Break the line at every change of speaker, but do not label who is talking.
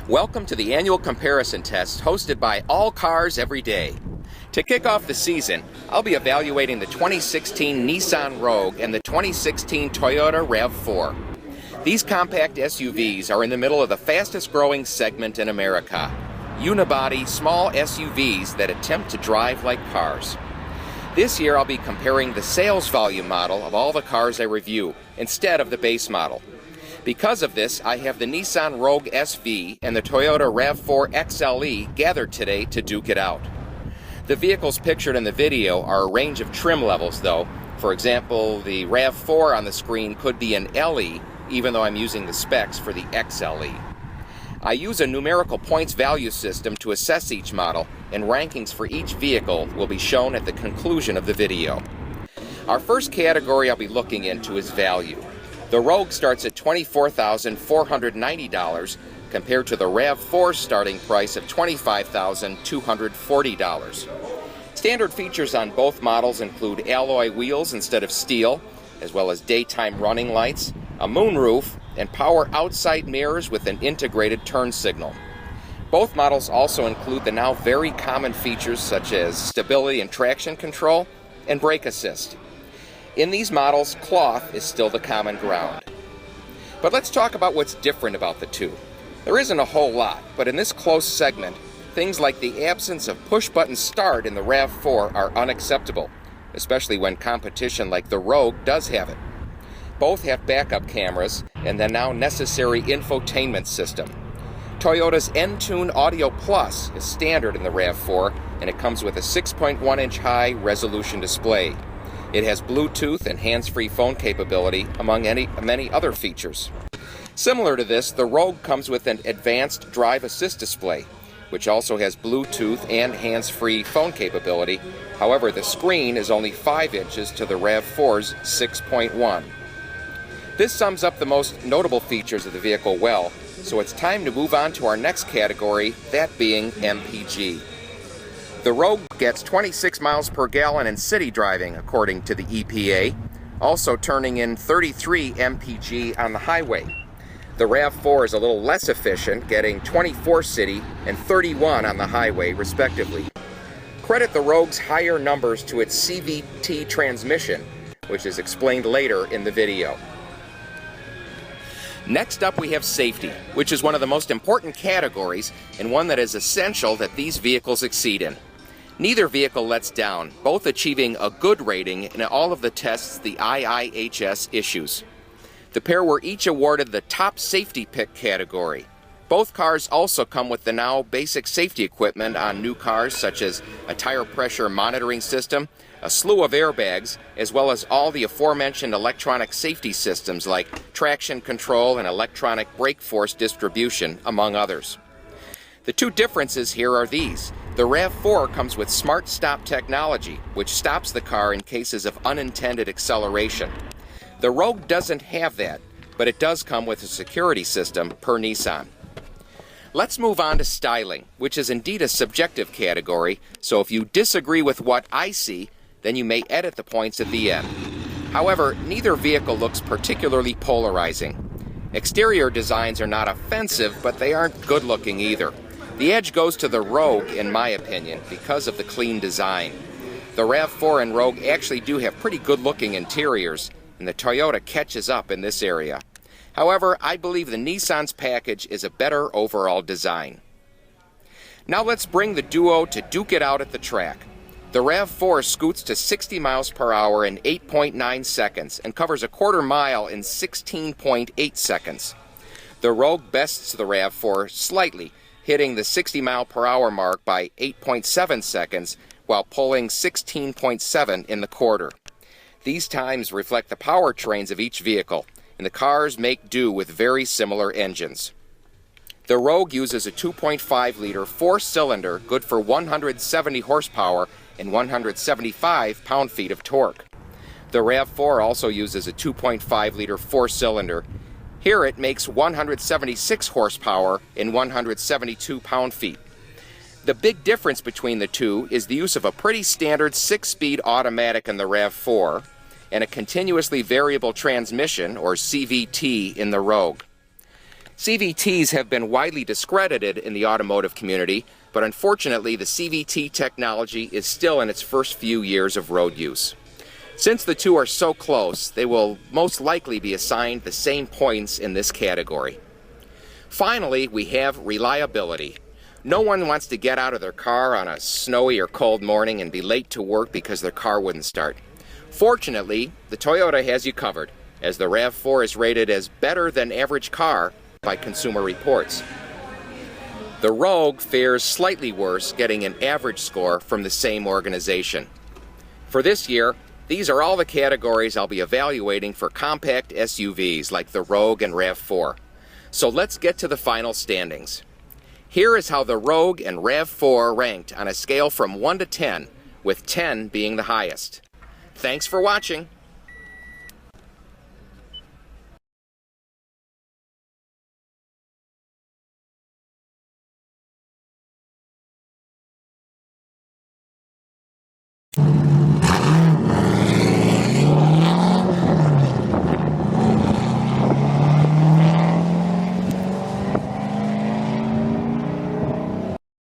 Welcome to the annual comparison test hosted by All Cars Every Day. To kick off the season, I'll be evaluating the 2016 Nissan Rogue and the 2016 Toyota RAV4. These compact SUVs are in the middle of the fastest growing segment in America. Unibody small SUVs that attempt to drive like cars. This year I'll be comparing the sales volume model of all the cars I review instead of the base model. Because of this, I have the Nissan Rogue SV and the Toyota RAV4 XLE gathered today to duke it out. The vehicles pictured in the video are a range of trim levels though. For example, the RAV4 on the screen could be an LE, even though I'm using the specs for the XLE. I use a numerical points value system to assess each model, and rankings for each vehicle will be shown at the conclusion of the video. Our first category I'll be looking into is value. The Rogue starts at $24,490 compared to the RAV4 starting price of $25,240. Standard features on both models include alloy wheels instead of steel, as well as daytime running lights, a moonroof, and power outside mirrors with an integrated turn signal. Both models also include the now very common features such as stability and traction control and brake assist. In these models, cloth is still the common ground. But let's talk about what's different about the two. There isn't a whole lot, but in this close segment, things like the absence of push-button start in the RAV4 are unacceptable, especially when competition like the Rogue does have it. Both have backup cameras and the now necessary infotainment system. Toyota's N-Tune Audio Plus is standard in the RAV4, and it comes with a 6.1-inch high resolution display. It has Bluetooth and hands-free phone capability, among many other features. Similar to this, the Rogue comes with an advanced drive assist display, which also has Bluetooth and hands-free phone capability. However, the screen is only 5 inches to the RAV4's 6.1. This sums up the most notable features of the vehicle well, so it's time to move on to our next category, that being MPG. The Rogue gets 26 miles per gallon in city driving, according to the EPA, also turning in 33 mpg on the highway. The RAV4 is a little less efficient, getting 24 city and 31 on the highway, respectively. Credit the Rogue's higher numbers to its CVT transmission, which is explained later in the video. Next up we have safety, which is one of the most important categories and one that is essential that these vehicles exceed in. Neither vehicle lets down, both achieving a good rating in all of the tests the IIHS issues. The pair were each awarded the top safety pick category. Both cars also come with the now basic safety equipment on new cars, such as a tire pressure monitoring system, a slew of airbags, as well as all the aforementioned electronic safety systems like traction control and electronic brake force distribution, among others. The two differences here are these. The RAV4 comes with Smart Stop technology, which stops the car in cases of unintended acceleration. The Rogue doesn't have that, but it does come with a security system per Nissan. Let's move on to styling, which is indeed a subjective category, so if you disagree with what I see, then you may edit the points at the end. However, neither vehicle looks particularly polarizing. Exterior designs are not offensive, but they aren't good-looking either. The edge goes to the Rogue, in my opinion, because of the clean design. The RAV4 and Rogue actually do have pretty good-looking interiors, and the Toyota catches up in this area. However, I believe the Nissan's package is a better overall design. Now let's bring the duo to duke it out at the track. The RAV4 scoots to 60 miles per hour in 8.9 seconds and covers a quarter mile in 16.8 seconds. The Rogue bests the RAV4 slightly, hitting the 60 mile per hour mark by 8.7 seconds while pulling 16.7 in the quarter. These times reflect the powertrains of each vehicle, and the cars make do with very similar engines. The Rogue uses a 2.5-liter four-cylinder good for 170 horsepower and 175 pound-feet of torque. The RAV4 also uses a 2.5-liter four-cylinder. Here it makes 176 horsepower and 172 pound-feet. The big difference between the two is the use of a pretty standard 6-speed automatic in the RAV4 and a continuously variable transmission, or CVT, in the Rogue. CVTs have been widely discredited in the automotive community, but unfortunately the CVT technology is still in its first few years of road use. Since the two are so close, they will most likely be assigned the same points in this category. Finally, we have reliability. No one wants to get out of their car on a snowy or cold morning and be late to work because their car wouldn't start. Fortunately, the Toyota has you covered, as the RAV4 is rated as better than average car by Consumer Reports. The Rogue fares slightly worse, getting an average score from the same organization. For this year, these are all the categories I'll be evaluating for compact SUVs like the Rogue and RAV4. So let's get to the final standings. Here is how the Rogue and RAV4 ranked on a scale from 1 to 10, with 10 being the highest. Thanks for watching.